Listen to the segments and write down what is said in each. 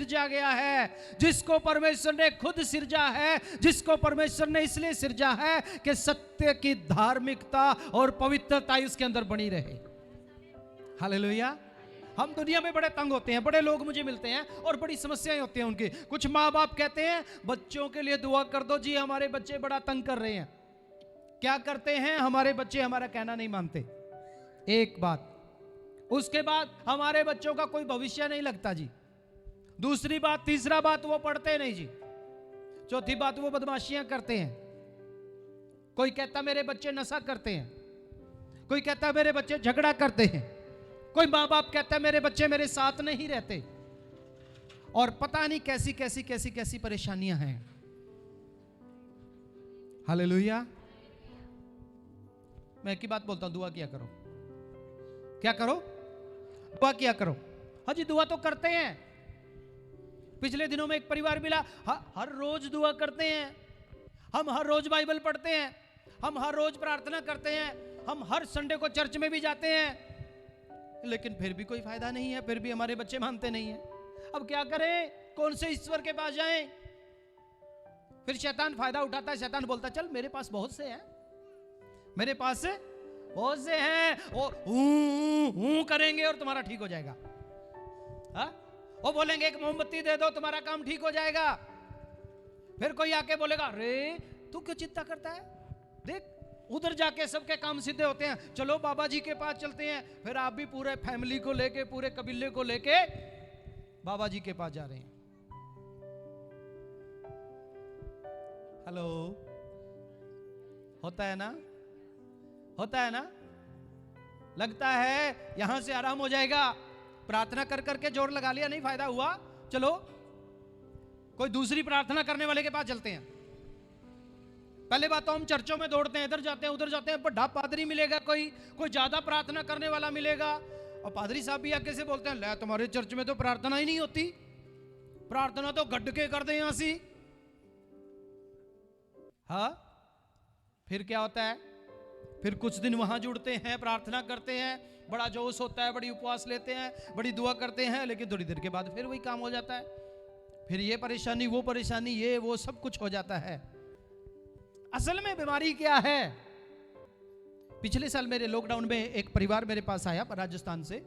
सिरजा गया है, जिसको परमेश्वर ने खुद सिरजा है, जिसको परमेश्वर ने इसलिए सिरजा है कि सत्य की धार्मिकता और पवित्रता उसके अंदर बनी रहे। हालेलुया। हम दुनिया में बड़े तंग होते हैं, बड़े लोग मुझे मिलते हैं और बड़ी समस्याएं होती हैं उनकी। कुछ माँ बाप कहते हैं बच्चों के लिए दुआ कर दो जी, हमारे बच्चे बड़ा तंग कर रहे हैं। क्या करते हैं हमारे बच्चे? हमारा कहना नहीं मानते, एक बात। उसके बाद हमारे बच्चों का कोई भविष्य नहीं लगता जी। दूसरी बात, तीसरा बात, वो पढ़ते नहीं जी। चौथी बात, वो बदमाशियां करते हैं। कोई कहता मेरे बच्चे नशा करते हैं, कोई कहता मेरे बच्चे झगड़ा करते हैं, कोई माँ बाप कहता है मेरे बच्चे मेरे साथ नहीं रहते, और पता नहीं कैसी कैसी कैसी कैसी परेशानियां हैं। हालेलुया। मैं एक ही बात बोलता हूं, दुआ किया करो। क्या करो? दुआ किया करो। हाँ जी, दुआ तो करते हैं। पिछले दिनों में एक परिवार मिला, हर रोज दुआ करते हैं, हम हर रोज बाइबल पढ़ते हैं, हम हर रोज प्रार्थना करते हैं, हम हर संडे को चर्च में भी जाते हैं, लेकिन फिर भी कोई फायदा नहीं है, फिर भी हमारे बच्चे मानते नहीं हैं। अब क्या करें? कौन से ईश्वर के पास जाएं? फिर शैतान फायदा उठाता है। शैतान बोलता चल मेरे पास बहुत से हैं, मेरे पास बहुत से हैं, वो करेंगे और तुम्हारा ठीक हो जाएगा। हाँ, वो बोलेंगे एक मोमबत्ती दे दो तुम्हारा काम ठीक हो जाएगा। फिर कोई आके बोलेगा अरे तू क्यों चिंता करता है, देख उधर जाके सबके काम सीधे होते हैं, चलो बाबा जी के पास चलते हैं। फिर आप भी पूरे फैमिली को लेके, पूरे कबीले को लेके बाबा जी के पास जा रहे हैं। हेलो, होता है ना? होता है ना? लगता है यहां से आराम हो जाएगा, प्रार्थना कर करके जोर लगा लिया, नहीं फायदा हुआ, चलो कोई दूसरी प्रार्थना करने वाले के पास चलते हैं। पहले बात तो हम चर्चों में दौड़ते हैं, इधर जाते हैं उधर जाते हैं, बड़ा पादरी मिलेगा, कोई ज्यादा प्रार्थना करने वाला मिलेगा, और पादरी साहब भी आके से बोलते हैं ले तुम्हारे चर्च में तो प्रार्थना ही नहीं होती, प्रार्थना तो गड्ढ के कर दे यहां से। हाँ, फिर क्या होता है? फिर कुछ दिन वहां जुड़ते हैं, प्रार्थना करते हैं, बड़ा जोश होता है, बड़ी उपवास लेते हैं, बड़ी दुआ करते हैं, लेकिन थोड़ी देर के बाद फिर वही काम हो जाता है। फिर ये परेशानी, वो परेशानी, ये वो सब कुछ हो जाता है। असल में बीमारी क्या है? पिछले साल मेरे लॉकडाउन में एक परिवार मेरे पास आया राजस्थान से।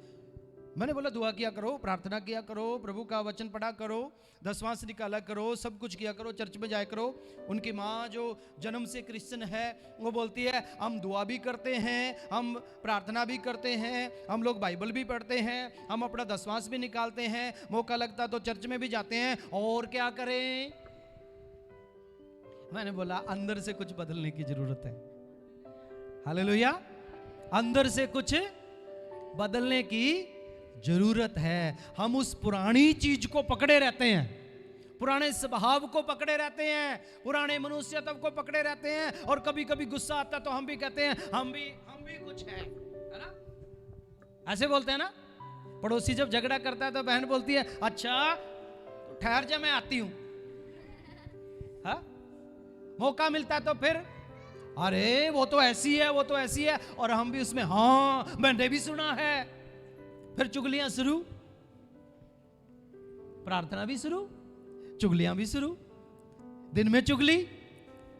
मैंने बोला दुआ किया करो, प्रार्थना किया करो, प्रभु का वचन पढ़ा करो, दशवांश निकाला करो, सब कुछ किया करो, चर्च में जाया करो। उनकी माँ जो जन्म से क्रिश्चियन है वो बोलती है हम दुआ भी करते हैं, हम प्रार्थना भी करते हैं, हम लोग बाइबल भी पढ़ते हैं, हम अपना दशवांश भी निकालते हैं, मौका लगता तो चर्च में भी जाते हैं, और क्या करें? मैंने बोला अंदर से कुछ बदलने की जरूरत है। हालेलुया। अंदर से कुछ बदलने की जरूरत है। हम उस पुरानी चीज को पकड़े रहते हैं, पुराने स्वभाव को पकड़े रहते हैं, पुराने मनुष्यत्व को पकड़े रहते हैं, और कभी कभी गुस्सा आता तो हम भी कहते हैं हम भी कुछ है ना? ऐसे बोलते हैं ना। पड़ोसी जब झगड़ा करता है तो बहन बोलती है अच्छा तो ठहर जा मैं आती हूं। हाँ, मौका मिलता है तो फिर अरे वो तो ऐसी है, वो तो ऐसी है, और हम भी उसमें हाँ मैंने भी सुना है। फिर चुगलियां शुरू, प्रार्थना भी शुरू, चुगलियां भी शुरू। दिन में चुगली,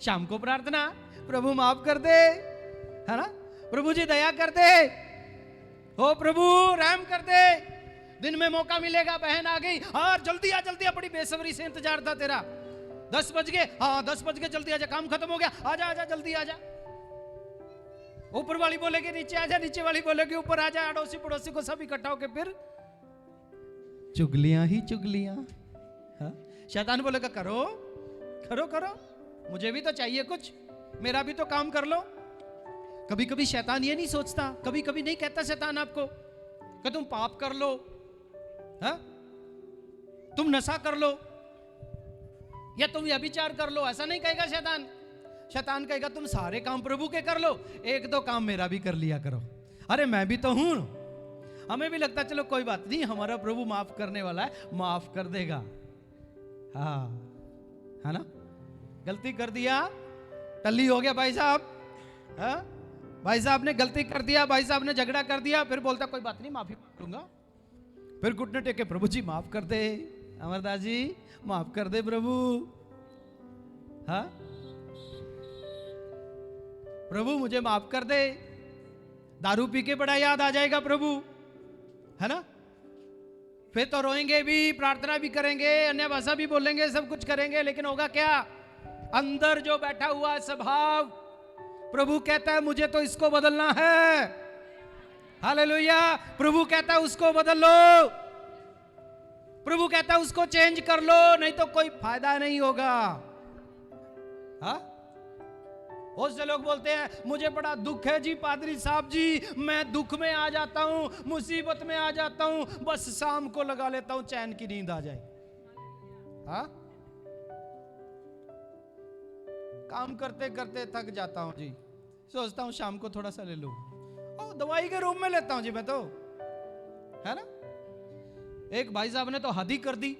शाम को प्रार्थना, प्रभु माफ कर दे, है ना? प्रभु जी दया कर दे, ओ प्रभु रहम कर दे। दिन में मौका मिलेगा, बहन आ गई, हाँ जल्दी आ जल्दी आ, बड़ी बेसब्री से इंतजार था तेरा। 10 बज गए, हाँ 10 बज गए, जल्दी आजा, काम खत्म हो गया, आजा आजा जल्दी आजा। ऊपर वाली बोलेगी नीचे आजा, नीचे वाली बोलेगी ऊपर आजा, अड़ोसी पड़ोसी को सब इकट्ठा होके फिर चुगलियां ही चुगलियां। हाँ? शैतान बोलेगा करो करो करो, मुझे भी तो चाहिए कुछ, मेरा भी तो काम कर लो। कभी कभी शैतान ये नहीं सोचता, कभी कभी नहीं कहता शैतान आपको कि तुम पाप कर लो, हाँ? तुम नशा कर लो, या तुम व्यभिचार कर लो, ऐसा नहीं कहेगा शैतान। शैतान कहेगा तुम सारे काम प्रभु के कर लो, एक दो काम मेरा भी कर लिया करो। अरे मैं भी तो हूं। हमें भी लगता चलो कोई बात नहीं, हमारा प्रभु माफ करने वाला है, माफ कर देगा। हाँ, है ना? गलती कर दिया, टल्ली हो गया भाई साहब, हाँ? भाई साहब ने गलती कर दिया, भाई साहब ने झगड़ा कर दिया, फिर बोलता कोई बात नहीं माफी मांगूंगा, फिर घुटने टेके प्रभु जी माफ कर दे, अमरदास जी माफ कर दे प्रभु। हाँ, प्रभु मुझे माफ कर दे, दारू पी के बड़ा याद आ जाएगा प्रभु, है ना। फिर तो रोएंगे भी, प्रार्थना भी करेंगे, अन्य भाषा भी बोलेंगे, सब कुछ करेंगे, लेकिन होगा क्या? अंदर जो बैठा हुआ स्वभाव, प्रभु कहता है मुझे तो इसको बदलना है। हालेलुया। प्रभु कहता है उसको बदल लो, प्रभु कहता है उसको चेंज कर लो, नहीं तो कोई फायदा नहीं होगा। हाँ, बहुत से लोग बोलते हैं मुझे बड़ा दुख है जी पादरी साहब जी, मैं दुख में आ जाता हूं, मुसीबत में आ जाता हूं, बस शाम को लगा लेता हूं चैन की नींद आ जाए। हाँ, काम करते करते थक जाता हूं जी, सोचता हूं शाम को थोड़ा सा ले लूं, और दवाई के रूप में लेता हूं जी मैं तो, है ना। एक भाई साहब ने तो हद ही कर दी,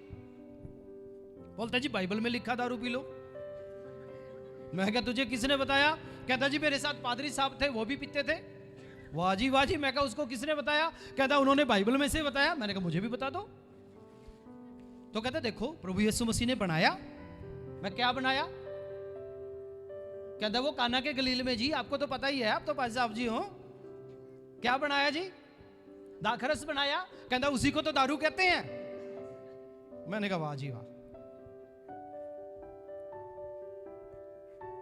बोलता जी बाइबल में लिखा दारू पी लो। मैं क्या तुझे किसने बताया? कहता जी मेरे साथ पादरी साहब थे, वो भी पीते थे। वाह जी वाह जी। मैं कहा उसको किसने बताया? कहता उन्होंने बाइबल में से बताया। मैंने कहा मुझे भी बता दो। तो कहता देखो प्रभु यीशु मसीह ने बनाया। मैं क्या बनाया? कहता वो काना के गलील में जी, आपको तो पता ही है, आप तो पादरी साहब जी हो। क्या बनाया जी? दाखरस बनाया। कहता उसी को तो दारू कहते हैं। मैंने कहा वाह जी वाह।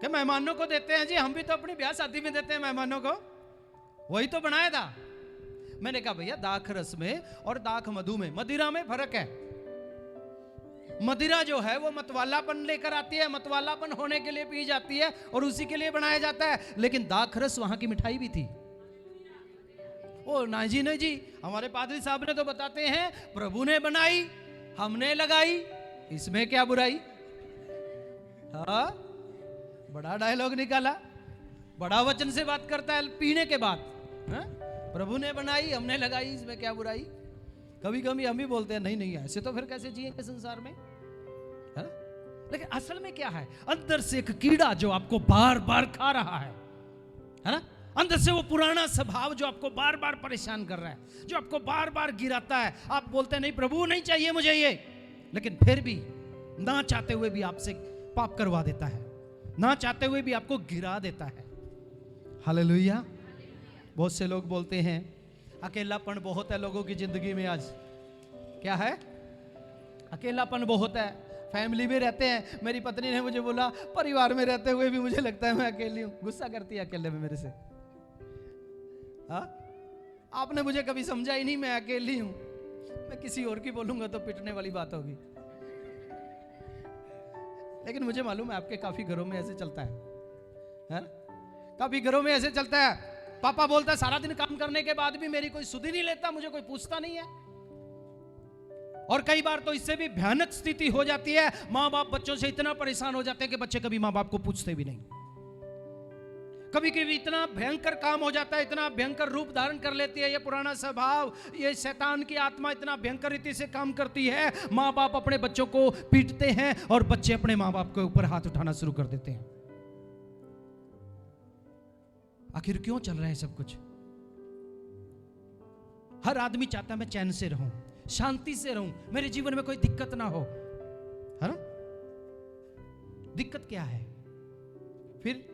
कि मेहमानों को देते हैं जी, हम भी तो अपनी ब्याह शादी में देते हैं मेहमानों को, वही तो बनाया था। मैंने कहा भैया दाख रस में और दाख मधु में, मदिरा में फर्क है। मदिरा जो है वो मतवालापन लेकर आती है, मतवालापन होने के लिए पी जाती है और उसी के लिए बनाया जाता है, लेकिन दाख रस वहां की मिठाई भी थी। ओ नहीं जी, हमारे पादरी साहब ने तो बताते हैं प्रभु ने बनाई, हमने लगाई, इसमें क्या बुराई। हाँ, बड़ा डायलॉग निकाला, बड़ा वचन से बात करता है पीने के बाद। हा? प्रभु ने बनाई, हमने लगाई, इसमें क्या बुराई। कभी कभी हम भी बोलते हैं नहीं नहीं ऐसे तो फिर कैसे जिएंगे संसार में, है ना। लेकिन असल में क्या है? अंदर से एक कीड़ा जो आपको बार बार खा रहा है ना। अंदर से वो पुराना स्वभाव जो आपको बार बार परेशान कर रहा है, जो आपको बार बार गिराता है। आप बोलते हैं नहीं प्रभु नहीं चाहिए मुझे ये, लेकिन फिर भी ना चाहते हुए भी आपसे पाप करवा देता है, ना चाहते हुए भी आपको गिरा देता है। हालेलुया। बहुत से लोग बोलते हैं अकेलापन बहुत है लोगों की जिंदगी में। आज क्या है? अकेलापन बहुत है। फैमिली में रहते हैं, मेरी पत्नी ने मुझे बोला परिवार में रहते हुए भी मुझे लगता है मैं अकेली हूं। गुस्सा करती है अकेले में मेरे से। हाँ, आपने मुझे कभी समझा ही नहीं मैं अकेली हूं। मैं किसी और की बोलूंगा तो पिटने वाली बात होगी, लेकिन मुझे मालूम है आपके काफी घरों में ऐसे चलता है? काफी घरों में ऐसे चलता है। पापा बोलता है सारा दिन काम करने के बाद भी मेरी कोई सुध ही नहीं लेता, मुझे कोई पूछता नहीं है। और कई बार तो इससे भी भयानक स्थिति हो जाती है, माँ बाप बच्चों से इतना परेशान हो जाते हैं कि बच्चे कभी माँ बाप को पूछते भी नहीं। कभी कभी इतना भयंकर काम हो जाता है, इतना भयंकर रूप धारण कर लेती है ये पुराना स्वभाव, ये शैतान की आत्मा इतना भयंकर रीति से काम करती है। माँ बाप अपने बच्चों को पीटते हैं और बच्चे अपने माँ बाप के ऊपर हाथ उठाना शुरू कर देते हैं। आखिर क्यों चल रहा है सब कुछ? हर आदमी चाहता है मैं चैन से रहूं, शांति से रहूं, मेरे जीवन में कोई दिक्कत ना हो, है ना। दिक्कत क्या है? फिर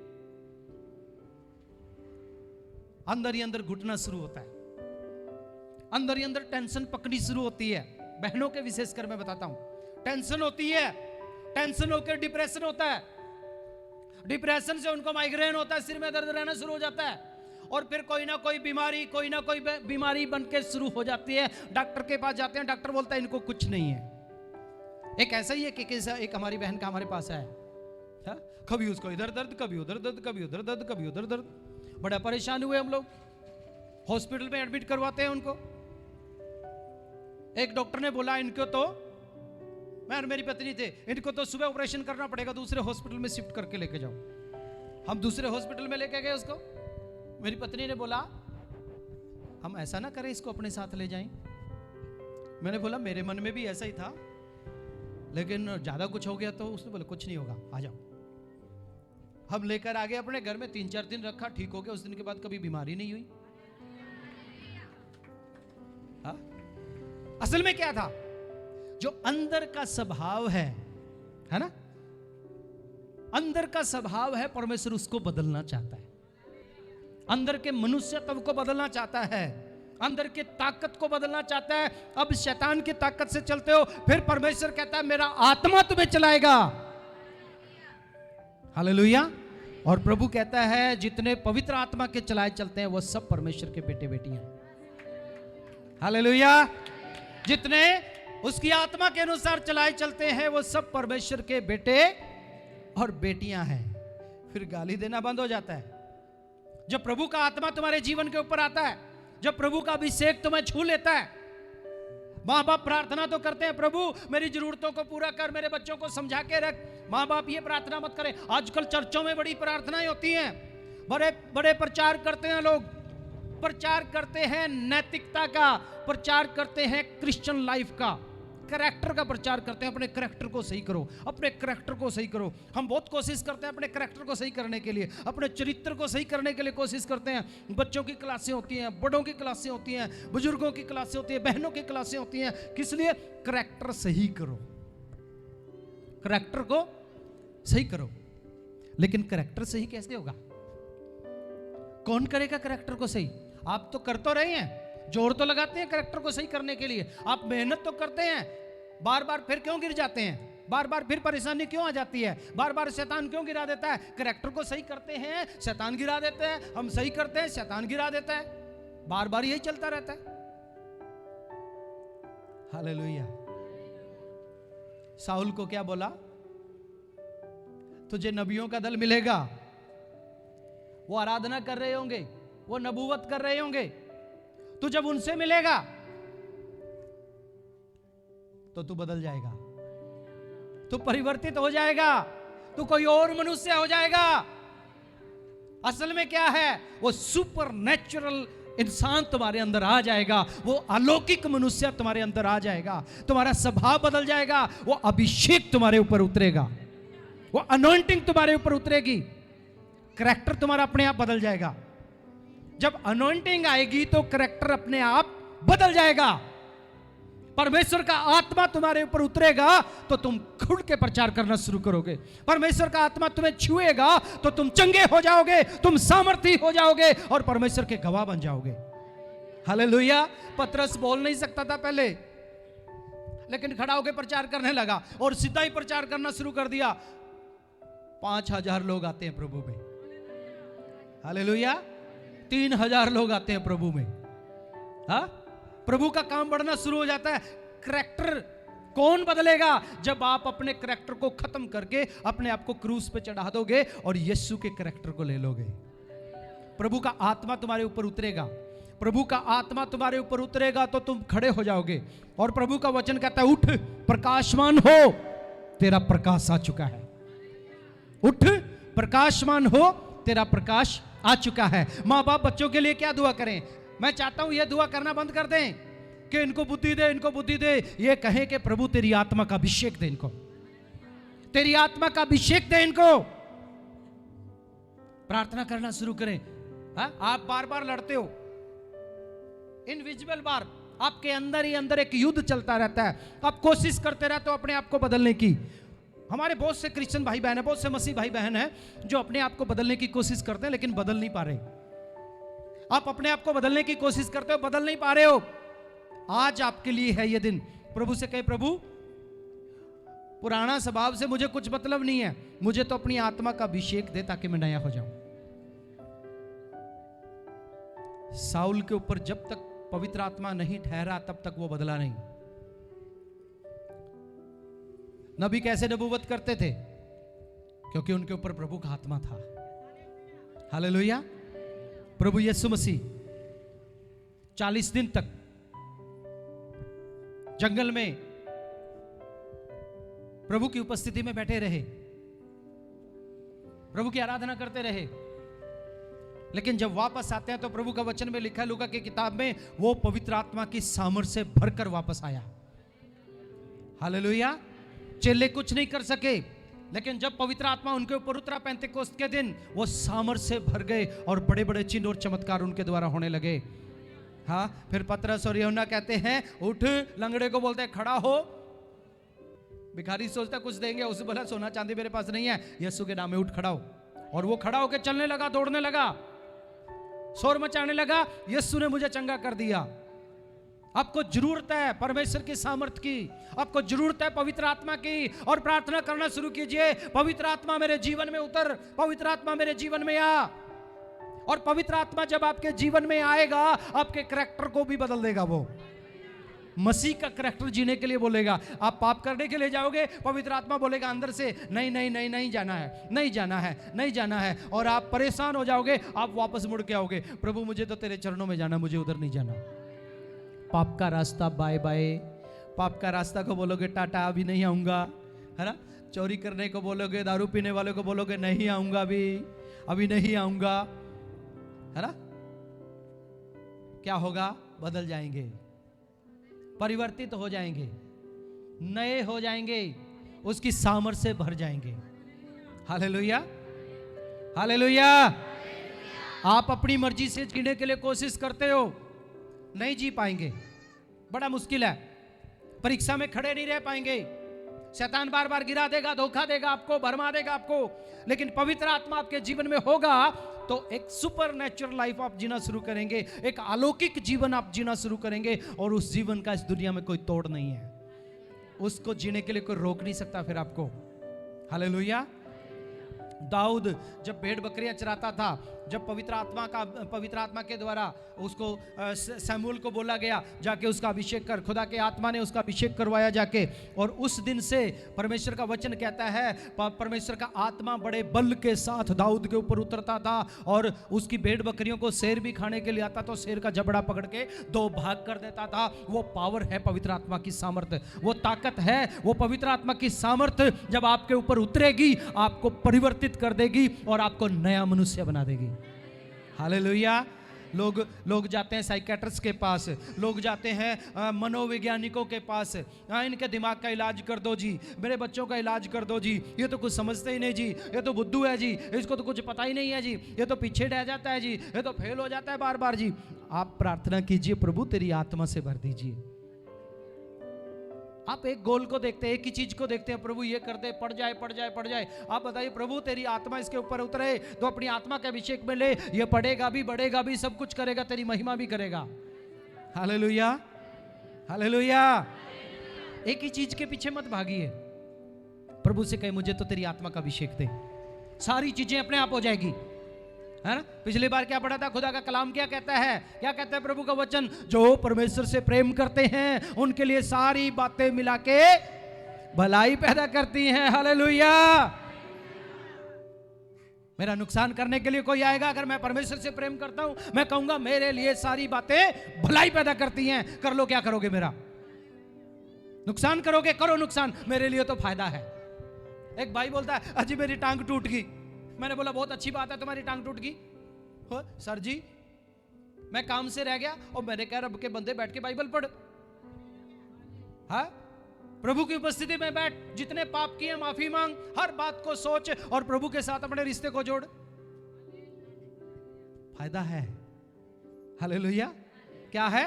अंदर ही अंदर घुटना शुरू होता है, अंदर ही अंदर टेंशन पकड़ी शुरू होती है। बहनों के विशेषकर मैं बताता हूं, टेंशन होती है, टेंशन होकर डिप्रेशन होता है, डिप्रेशन से उनको माइग्रेन होता है, सिर में दर्द रहना शुरू हो जाता है, और फिर कोई ना कोई बीमारी बन के शुरू हो जाती है। डॉक्टर के पास जाते हैं, डॉक्टर बोलता है इनको कुछ नहीं है। एक ऐसा ही है कि एक हमारी बहन का हमारे पास है, कभी उसको इधर दर्द, कभी उधर दर्द, कभी उधर दर्द, कभी उधर दर्द। बड़ा परेशान हुए हम लोग, हॉस्पिटल में एडमिट करवाते हैं उनको। एक डॉक्टर ने बोला इनको तो, मैं और मेरी पत्नी थे, इनको तो सुबह ऑपरेशन करना पड़ेगा, दूसरे हॉस्पिटल में शिफ्ट करके लेके जाओ। हम दूसरे हॉस्पिटल में लेके गए उसको। मेरी पत्नी ने बोला हम ऐसा ना करें, इसको अपने साथ ले जाएं। मैंने बोला मेरे मन में भी ऐसा ही था, लेकिन ज्यादा कुछ हो गया तो उसने बोला कुछ नहीं होगा, आ जाओ। हम लेकर आ गए अपने घर में, 3-4 दिन रखा, ठीक हो गया। उस दिन के बाद कभी बीमारी नहीं हुई। असल में क्या था? जो अंदर का स्वभाव है ना, अंदर का स्वभाव है, परमेश्वर उसको बदलना चाहता है। अंदर के मनुष्यत्व को बदलना चाहता है, अंदर की ताकत को बदलना चाहता है। अब शैतान की ताकत से चलते हो, फिर परमेश्वर कहता है मेरा आत्मा तुम्हें चलाएगा। हालेलुया। और प्रभु कहता है जितने पवित्र आत्मा के चलाए चलते हैं वो सब परमेश्वर के बेटे बेटियां हैं। हालेलुया। जितने उसकी आत्मा के अनुसार चलाए चलते हैं वो सब परमेश्वर के बेटे और बेटियां हैं। फिर गाली देना बंद हो जाता है। जब प्रभु का आत्मा तुम्हारे जीवन के ऊपर आता है, जब प्रभु का अभिषेक तुम्हें छू लेता है, माँ बाप प्रार्थना तो करते हैं, प्रभु मेरी जरूरतों को पूरा कर, मेरे बच्चों को समझा के रख। माँ बाप ये प्रार्थना मत करें। आजकल चर्चों में बड़ी प्रार्थनाएं होती हैं, बड़े बड़े प्रचार करते हैं लोग, प्रचार करते हैं नैतिकता का, प्रचार करते हैं क्रिश्चियन लाइफ का, करैक्टर का प्रचार करते हैं। अपने करैक्टर को सही करो, अपने करैक्टर को सही करो। हम बहुत कोशिश करते हैं अपने करैक्टर को सही करने के लिए, अपने चरित्र को सही करने के लिए कोशिश करते हैं। बच्चों की क्लासें होती हैं, बड़ों की क्लासें होती हैं, बुजुर्गों की क्लासें होती हैं, बहनों की क्लासें होती हैं। किस लिए? करैक्टर सही करो, करैक्टर को सही करो। लेकिन करैक्टर सही कैसे होगा? कौन करेगा करैक्टर को सही? आप तो कर तो रहे हैं, जोर तो लगाते हैं करैक्टर को सही करने के लिए, आप मेहनत तो करते हैं, बार बार फिर क्यों गिर जाते हैं? बार बार फिर परेशानी क्यों आ जाती है? बार बार शैतान क्यों गिरा देता है? करैक्टर को सही करते हैं, शैतान गिरा देता है, हम सही करते हैं, शैतान गिरा देता है। बार बार यही चलता रहता है। हालेलुया। साउल को क्या बोला? तुझे नबियों का दल मिलेगा, वो आराधना कर रहे होंगे, वो नबूवत कर रहे होंगे, तू जब उनसे मिलेगा तो तू बदल जाएगा, तू परिवर्तित हो जाएगा, तू कोई और मनुष्य हो जाएगा। असल में क्या है? वो सुपर नेचुरल इंसान तुम्हारे अंदर आ जाएगा, वो अलौकिक मनुष्य तुम्हारे अंदर आ जाएगा, तुम्हारा स्वभाव बदल जाएगा, वो अभिषेक तुम्हारे ऊपर उतरेगा, वो अनॉइंटिंग तुम्हारे ऊपर उतरेगी, करैक्टर तुम्हारा अपने आप बदल जाएगा। जब अनॉइंटिंग आएगी तो करैक्टर अपने आप बदल जाएगा। परमेश्वर का आत्मा तुम्हारे ऊपर उतरेगा तो तुम खुल के प्रचार करना शुरू करोगे। परमेश्वर का आत्मा तुम्हें छुएगा तो तुम चंगे हो जाओगे, तुम सामर्थी हो जाओगे और परमेश्वर के गवाह बन जाओगे। हालेलुया। पतरस बोल नहीं सकता था पहले, लेकिन खड़ा होकर प्रचार करने लगा और सीधा ही प्रचार करना शुरू कर दिया। 5,000 लोग आते हैं प्रभु में। हालेलुया। 3,000 लोग आते हैं प्रभु में। हाँ, प्रभु का काम बढ़ना शुरू हो जाता है। करैक्टर कौन बदलेगा? जब आप अपने करैक्टर को खत्म करके अपने आप को क्रूस पे चढ़ा दोगे और यीशु के करैक्टर को ले लोगे। प्रभु का आत्मा तुम्हारे ऊपर उतरेगा, प्रभु का आत्मा तुम्हारे ऊपर उतरेगा तो तुम खड़े हो जाओगे। और प्रभु का वचन कहता है, उठ प्रकाशमान हो, तेरा प्रकाश आ चुका है। उठ प्रकाशमान हो, तेरा प्रकाश आ चुका है। माँ बाप बच्चों के लिए क्या दुआ करें? मैं चाहता हूं ये दुआ करना बंद कर दें कि इनको बुद्धि दे, इनको बुद्धि दे। ये कहें कि प्रभु तेरी आत्मा का अभिषेक दे, इनको तेरी आत्मा का अभिषेक दे, इनको। प्रार्थना करना शुरू करें। हा? आप बार बार लड़ते हो, इनविजिबल बार आपके अंदर ही अंदर एक युद्ध चलता रहता है। आप कोशिश करते रहते हो अपने आप को बदलने की। हमारे बहुत से क्रिश्चियन भाई बहन है, बहुत से मसीह भाई बहन है जो अपने आप को बदलने की कोशिश करते हैं लेकिन बदल नहीं पा रहे। आप अपने आप को बदलने की कोशिश करते हो, बदल नहीं पा रहे हो। आज आपके लिए है ये दिन। प्रभु से कहे, प्रभु पुराना स्वभाव से मुझे कुछ मतलब नहीं है, मुझे तो अपनी आत्मा का अभिषेक दे ताकि मैं नया हो जाऊं। साउल के ऊपर जब तक पवित्र आत्मा नहीं ठहरा तब तक वो बदला नहीं। नबी कैसे नबूवत करते थे? क्योंकि उनके ऊपर प्रभु का आत्मा था। हालेलुया। प्रभु यीशु मसीह 40 दिन तक जंगल में प्रभु की उपस्थिति में बैठे रहे, प्रभु की आराधना करते रहे। लेकिन जब वापस आते हैं तो प्रभु का वचन में लिखा है, लूका की किताब में, वो पवित्र आत्मा की सामर्थ से भरकर वापस आया। हालेलुया। चेले कुछ नहीं कर सके, लेकिन जब पवित्र आत्मा उनके ऊपर उतरा पेंतेकोस्त के दिन, वो सामर्थ से भर गए और बड़े बड़े चिन्ह और चमत्कार उनके द्वारा होने लगे। हाँ, फिर पतरस और यूहन्ना कहते हैं, उठ, लंगड़े को बोलते हैं खड़ा हो, भिखारी सोचता कुछ देंगे, उसे बोला सोना चांदी मेरे पास नहीं है, यीशु के नाम में उठ खड़ा हो। और वो खड़ा होकर चलने लगा, दौड़ने लगा, शोर मचाने लगा, यीशु ने मुझे चंगा कर दिया। आपको जरूरत है परमेश्वर की सामर्थ की, आपको जरूरत है पवित्र आत्मा की, और प्रार्थना करना शुरू कीजिए, पवित्र आत्मा मेरे जीवन में उतर, पवित्र आत्मा मेरे जीवन में आ। और पवित्र आत्मा जब आपके जीवन में आएगा, आपके करैक्टर को भी बदल देगा। वो मसीह का करैक्टर जीने के लिए बोलेगा। आप पाप करने के लिए जाओगे, पवित्र आत्मा बोलेगा अंदर से नहीं नहीं नहीं नहीं जाना है, नहीं जाना है, नहीं जाना है, और आप परेशान हो जाओगे, आप वापस मुड़ के आओगे, प्रभु मुझे तो तेरे चरणों में जाना, मुझे उधर नहीं जाना। पाप का रास्ता बाय बाय, पाप का रास्ता को बोलोगे टाटा, अभी नहीं आऊंगा, है ना। चोरी करने को बोलोगे, दारू पीने वाले को बोलोगे नहीं आऊंगा, अभी नहीं आऊंगा, है ना। क्या होगा? बदल जाएंगे, परिवर्तित हो जाएंगे, नए हो जाएंगे, उसकी सामर्थ से भर जाएंगे। Hallelujah, hallelujah. आप अपनी मर्जी से जीने के लिए कोशिश करते हो, नहीं जी पाएंगे, बड़ा मुश्किल है। परीक्षा में खड़े नहीं रह पाएंगे, शैतान बार बार गिरा देगा, धोखा देगा आपको, भरमा देगा आपको। लेकिन पवित्र आत्मा आपके जीवन में होगा तो एक सुपर नेचुरल लाइफ आप जीना शुरू करेंगे, एक अलौकिक जीवन आप जीना शुरू करेंगे, और उस जीवन का इस दुनिया में कोई तोड़ नहीं है। उसको जीने के लिए कोई रोक नहीं सकता फिर आपको। हालेलुया। दाऊद जब भेड़ बकरियां चराता था, जब पवित्र आत्मा के द्वारा उसको शमूएल को बोला गया जाके उसका अभिषेक कर, खुदा के आत्मा ने उसका अभिषेक करवाया जाके, और उस दिन से परमेश्वर का वचन कहता है परमेश्वर का आत्मा बड़े बल के साथ दाऊद के ऊपर उतरता था, और उसकी भेड़ बकरियों को शेर भी खाने के लिए आता तो शेर का जबड़ा पकड़ के दो भाग कर देता था। वो पावर है पवित्र आत्मा की सामर्थ, वो ताकत है, वो पवित्र आत्मा की सामर्थ जब आपके ऊपर उतरेगी आपको परिवर्तित कर देगी और आपको नया मनुष्य बना देगी। हालेलुया। लोग जाते हैं साइकेट्रिस्ट के पास, लोग जाते हैं मनोवैज्ञानिकों के पास, इनके दिमाग का इलाज कर दो जी, मेरे बच्चों का इलाज कर दो जी, ये तो कुछ समझते ही नहीं जी, ये तो बुद्धू है जी, इसको तो कुछ पता ही नहीं है जी, ये तो पीछे रह जाता है जी, ये तो फेल हो जाता है बार बार जी। आप प्रार्थना कीजिए, प्रभु तेरी आत्मा से भर दीजिए। आप एक गोल को देखते हैं, एक ही चीज को देखते हैं, प्रभु ये कर दे, पड़ जाए पड़ जाए पड़ जाए। आप बताइए प्रभु तेरी आत्मा इसके ऊपर उतरे तो अपनी आत्मा के अभिषेक में ले, ये पढ़ेगा भी, बढ़ेगा भी, सब कुछ करेगा, तेरी महिमा भी करेगा। Hallelujah, hallelujah. एक ही चीज के पीछे मत भागिए, प्रभु से कहे मुझे तो तेरी आत्मा का अभिषेक दे, सारी चीजें अपने आप हो जाएगी, है ना। पिछली बार क्या पढ़ा था? खुदा का कलाम क्या कहता है? क्या कहता है प्रभु का वचन? जो परमेश्वर से प्रेम करते हैं उनके लिए सारी बातें मिला के भलाई पैदा करती हैं। हालेलुया। मेरा नुकसान करने के लिए कोई आएगा, अगर मैं परमेश्वर से प्रेम करता हूं, मैं कहूंगा मेरे लिए सारी बातें भलाई पैदा करती हैं। कर लो, क्या करोगे? मेरा नुकसान करोगे? करो नुकसान, मेरे लिए तो फायदा है। एक भाई बोलता है अजी मेरी टांग टूट गई। मैंने बोला बहुत अच्छी बात है तुम्हारी टांग टूट गई। हो सर जी मैं काम से रह गया और मैंने कहा रब के बंदे बैठ के बाइबल पढ़, हाँ प्रभु की उपस्थिति में बैठ, जितने पाप किए माफी मांग, हर बात को सोच और प्रभु के साथ अपने रिश्ते को जोड़, फायदा है। हालेलुया। क्या है?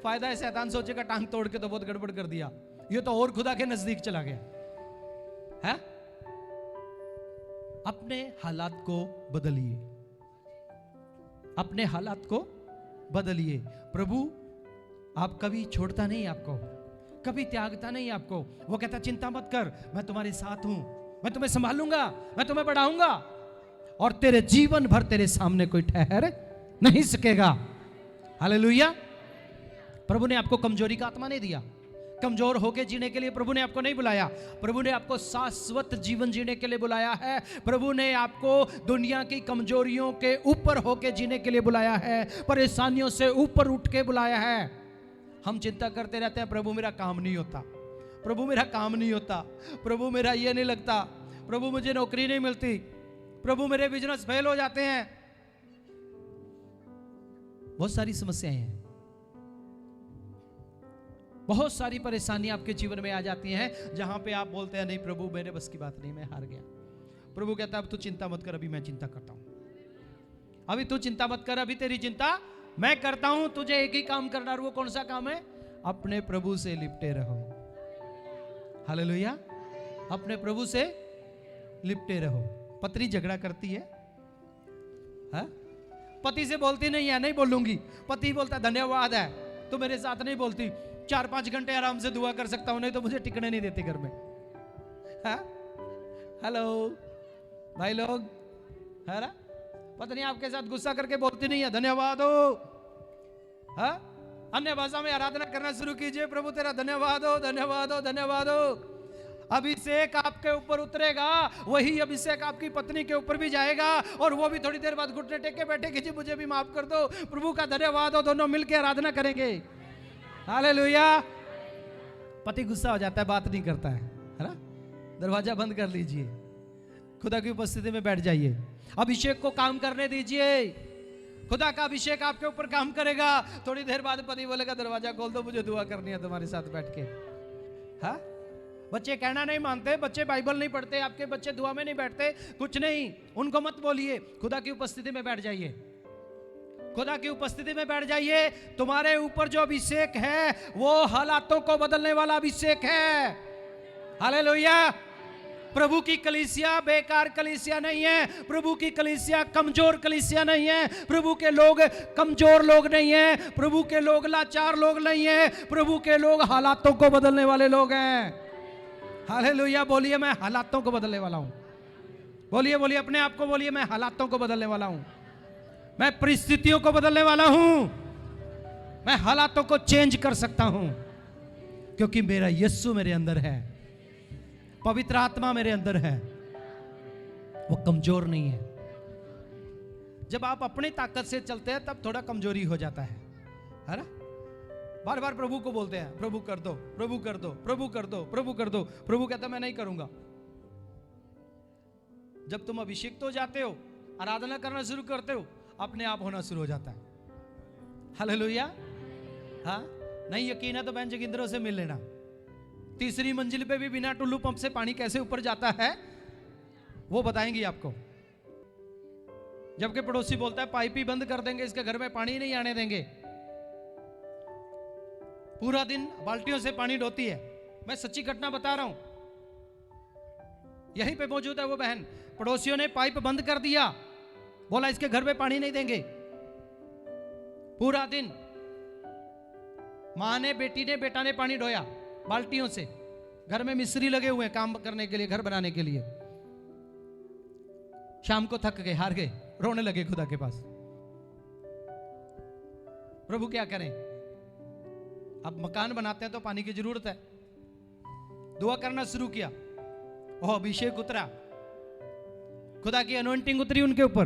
फायदा है। शैतान सोचेगा टांग तोड़ के तो बहुत गड़बड़ कर दिया, ये तो और खुदा के नजदीक चला गया है। अपने हालात को बदलिए, अपने हालात को बदलिए। प्रभु आप कभी छोड़ता नहीं, आपको कभी त्यागता नहीं आपको। वो कहता चिंता मत कर, मैं तुम्हारे साथ हूं, मैं तुम्हें संभालूंगा, मैं तुम्हें बढ़ाऊंगा और तेरे जीवन भर तेरे सामने कोई ठहर नहीं सकेगा। हालेलुया। प्रभु ने आपको कमजोरी का आत्मा नहीं दिया, कमजोर होके जीने के लिए प्रभु ने आपको नहीं बुलाया। प्रभु ने आपको शाश्वत जीवन जीने के लिए बुलाया है। प्रभु ने आपको दुनिया की कमजोरियों के ऊपर होके जीने के लिए बुलाया है, परेशानियों से ऊपर उठ के बुलाया है। हम चिंता करते रहते हैं प्रभु मेरा काम नहीं होता, प्रभु मेरा काम नहीं होता, प्रभु मेरा ये नहीं लगता, प्रभु मुझे नौकरी नहीं मिलती, प्रभु मेरे बिजनेस फेल हो जाते हैं। बहुत सारी समस्याएं हैं, बहुत सारी परेशानियां आपके जीवन में आ जाती हैं जहां पे आप बोलते हैं नहीं प्रभु मेरे बस की बात नहीं, मैं हार गया। प्रभु कहता है अब तू चिंता मत कर, अभी मैं चिंता करता हूं, अभी तू चिंता मत कर, अभी तेरी चिंता मैं करता हूं। तुझे एक ही काम करना, वो कौन सा काम है? अपने प्रभु से लिपटे रहो। हालेलुया। अपने प्रभु से लिपटे रहो। पत्नी झगड़ा करती है, हाँ? पति से बोलती नहीं है, नहीं बोलूंगी। पति बोलता धन्यवाद है, तो मेरे साथ नहीं बोलती, 4-5 घंटे आराम से दुआ कर सकता हूं, नहीं तो मुझे टिकने नहीं देते घर में। हाँ? हेलो भाई लोग, है ना? पत्नी आपके साथ गुस्सा करके बोलती नहीं है धन्यवाद हो। हाँ? अन्य भाषा में आराधना करना शुरू कीजिए, प्रभु तेरा धन्यवाद हो, धन्यवाद हो, धन्यवाद हो। अभिषेक आपके ऊपर उतरेगा, वही अभिषेक आपकी पत्नी के ऊपर भी जाएगा, और वो भी थोड़ी देर बाद घुटने टेक के बैठेगी, जी मुझे भी माफ कर दो, प्रभु का धन्यवाद हो, दोनों मिलकर आराधना करेंगे। हालेलुया। पति गुस्सा हो जाता है, बात नहीं करता है ना? दरवाजा बंद कर लीजिए, खुदा की उपस्थिति में बैठ जाइए, अभिषेक को काम करने दीजिए। खुदा का अभिषेक आपके ऊपर काम करेगा। थोड़ी देर बाद पति बोलेगा दरवाजा खोल दो, मुझे दुआ करनी है तुम्हारे साथ बैठ के। हाँ? बच्चे कहना नहीं मानते, बच्चे बाइबल नहीं पढ़ते, आपके बच्चे दुआ में नहीं बैठते, कुछ नहीं, उनको मत बोलिए, खुदा की उपस्थिति में बैठ जाइए, खुदा की उपस्थिति में बैठ जाइए। तुम्हारे ऊपर जो अभिषेक है वो हालातों को बदलने वाला अभिषेक है। हालेलुया। प्रभु की कलीसिया बेकार कलीसिया नहीं है, प्रभु की कलीसिया कमजोर कलीसिया नहीं है, प्रभु के लोग कमजोर लोग नहीं है, प्रभु के लोग लाचार लोग नहीं है, प्रभु के लोग हालातों को बदलने वाले लोग हैं। हालेलुया। बोलिए मैं हालातों को बदलने वाला हूं। बोलिए बोलिए, अपने आप को बोलिए, मैं हालातों को बदलने वाला हूं, मैं परिस्थितियों को बदलने वाला हूं, मैं हालातों को चेंज कर सकता हूं, क्योंकि मेरा यीशु मेरे अंदर है, पवित्र आत्मा मेरे अंदर है, वो कमजोर नहीं है। जब आप अपनी ताकत से चलते हैं तब थोड़ा कमजोरी हो जाता है ना? बार बार प्रभु को बोलते हैं, प्रभु कर दो, प्रभु कर दो, प्रभु कर दो, प्रभु कर दो, प्रभु कहता मैं नहीं करूंगा। जब तुम अभिषेक हो जाते हो, आराधना करना शुरू करते हो, अपने आप होना शुरू हो जाता है। हालेलुया। हाँ? नहीं यकीन है तो बहन जोगिंदरों से मिल लेना। 3री मंजिल पे भी बिना टुल्लू पंप से पानी कैसे ऊपर जाता है वो बताएंगी आपको। जबकि पड़ोसी बोलता है पाइप ही बंद कर देंगे, इसके घर में पानी नहीं आने देंगे, पूरा दिन बाल्टियों से पानी ढोती है। मैं सच्ची घटना बता रहा हूं, यहीं पे मौजूद है वो बहन। पड़ोसियों ने पाइप बंद कर दिया, बोला इसके घर में पानी नहीं देंगे। पूरा दिन मां ने, बेटी ने, बेटा ने पानी ढोया बाल्टियों से। घर में मिस्त्री लगे हुए हैं काम करने के लिए, घर बनाने के लिए। शाम को थक गए, हार गए, रोने लगे खुदा के पास। प्रभु क्या करें, अब मकान बनाते हैं तो पानी की जरूरत है। दुआ करना शुरू किया, ओह अभिषेक उतरा, खुदा की अनॉइंटिंग उतरी उनके ऊपर,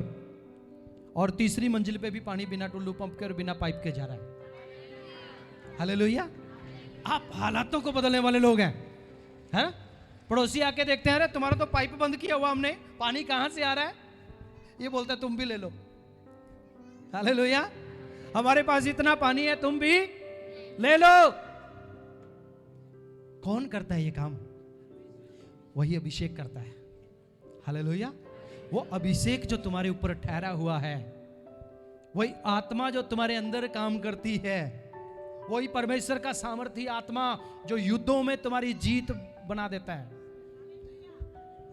और 3री मंजिल पे भी पानी बिना टुल्लू पंप के और बिना पाइप के जा रहा है। हालेलुया। आप हालातों को बदलने वाले लोग हैं, है ना? पड़ोसी आके देखते हैं, अरे तुम्हारा तो पाइप बंद किया हुआ हमने, पानी कहां से आ रहा है? ये बोलता है तुम भी ले लो। हालेलुया। हमारे पास इतना पानी है, तुम भी ले लो। कौन करता है ये काम? वही अभिषेक करता है। हालेलुया। वो अभिषेक जो तुम्हारे ऊपर ठहरा हुआ है, वही आत्मा जो तुम्हारे अंदर काम करती है, वही परमेश्वर का सामर्थ्य आत्मा जो युद्धों में तुम्हारी जीत बना देता है।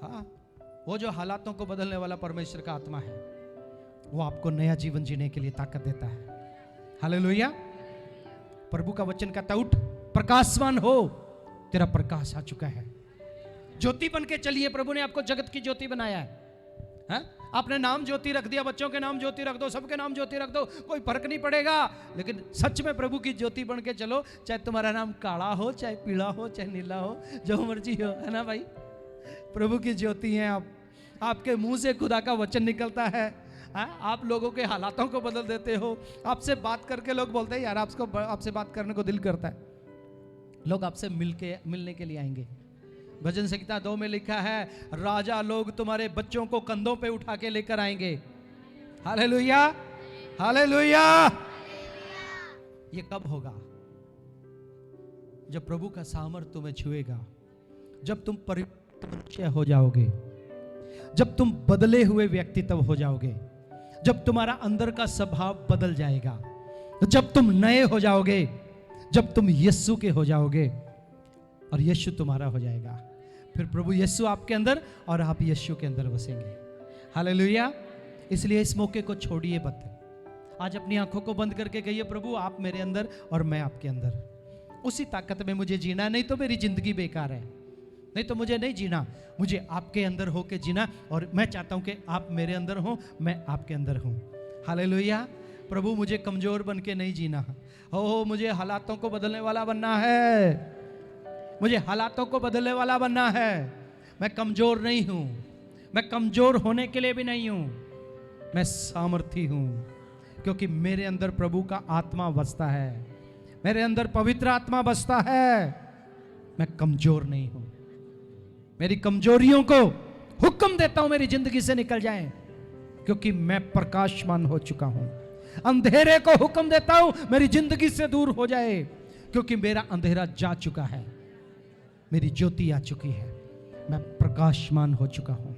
हाँ, वो जो हालातों को बदलने वाला परमेश्वर का आत्मा है, वो आपको नया जीवन जीने के लिए ताकत देता है। हालेलुया। प्रभु का वचन कहता है, उठ प्रकाशवान हो, तेरा प्रकाश आ चुका है। ज्योति बन के चलिए, प्रभु ने आपको जगत की ज्योति बनाया है। हाँ? आपने नाम ज्योति रख दिया, बच्चों के नाम ज्योति रख दो, सबके नाम ज्योति रख दो, कोई फर्क नहीं पड़ेगा। लेकिन सच में प्रभु की ज्योति बन के चलो, चाहे तुम्हारा नाम काला हो, चाहे पीला हो, चाहे नीला हो, जो मर्जी हो, है ना भाई? प्रभु की ज्योति है आप। आपके मुंह से खुदा का वचन निकलता है। आप लोगों के हालातों को बदल देते हो। आपसे बात करके लोग बोलते हैं यार आपसे बात करने को दिल करता है। लोग आपसे मिलने के लिए आएंगे। भजन संहिता 2 में लिखा है, राजा लोग तुम्हारे बच्चों को कंधों पे उठा के लेकर आएंगे। Hallelujah, hallelujah. ये कब होगा? जब प्रभु का सामर्थ्य तुम्हें छुएगा, जब तुम परिवर्तन हो जाओगे, जब तुम बदले हुए व्यक्तित्व हो जाओगे, जब तुम्हारा अंदर का स्वभाव बदल जाएगा, जब तुम नए हो जाओगे, जब तुम यीशु के हो जाओगे और यीशु तुम्हारा हो जाएगा। फिर प्रभु यीशु आपके अंदर और आप यीशु के अंदर बसेंगे। हालेलुया। इसलिए इस मौके को छोड़िए मत। आज अपनी आंखों को बंद करके कहिए, प्रभु आप मेरे अंदर और मैं आपके अंदर। उसी ताकत में मुझे जीना, नहीं तो मेरी जिंदगी बेकार है, नहीं तो मुझे नहीं जीना। मुझे आपके अंदर होके जीना, और मैं चाहता हूं कि आप मेरे अंदर हो, मैं आपके अंदर हूं। हालेलुया। प्रभु मुझे कमजोर बन के नहीं जीना हो, मुझे हालातों को बदलने वाला बनना है। मुझे हालातों को बदलने वाला बनना है। मैं कमजोर नहीं हूं, मैं कमजोर होने के लिए भी नहीं हूं, मैं सामर्थी हूं, क्योंकि मेरे अंदर प्रभु का आत्मा बसता है, मेरे अंदर पवित्र आत्मा बसता है। मैं कमजोर नहीं हूं। मेरी कमजोरियों को हुक्म देता हूं मेरी जिंदगी से निकल जाएं, क्योंकि मैं प्रकाशमान हो चुका हूं। अंधेरे को हुक्म देता हूं मेरी जिंदगी से दूर हो जाए, क्योंकि मेरा अंधेरा जा चुका है, मेरी ज्योति आ चुकी है, मैं प्रकाशमान हो चुका हूं।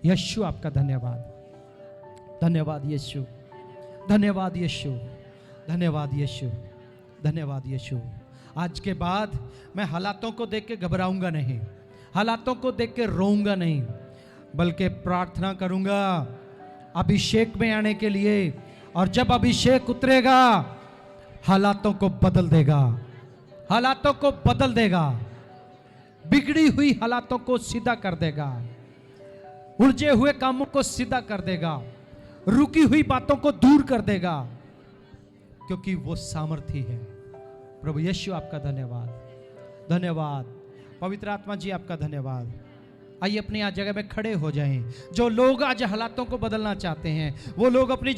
यीशु आपका धन्यवाद। धन्यवाद यीशु, धन्यवाद यीशु, धन्यवाद यीशु, धन्यवाद यीशु। आज के बाद मैं हालातों को देख के घबराऊंगा नहीं, हालातों को देख के रोऊंगा नहीं, बल्कि प्रार्थना करूंगा अभिषेक में आने के लिए। और जब अभिषेक उतरेगा हालातों को बदल देगा, हालातों को बदल देगा, बिगड़ी हुई हालातों को सीधा कर देगा, उलझे हुए कामों को सीधा कर देगा, रुकी हुई बातों को दूर कर देगा, क्योंकि वो सामर्थी है। प्रभु यीशु आपका धन्यवाद, धन्यवाद। पवित्र आत्मा जी आपका धन्यवाद। आइए अपनी आज जगह में खड़े हो जाएं। जो लोग आज हालातों को बदलना चाहते हैं, वो लोग अपनी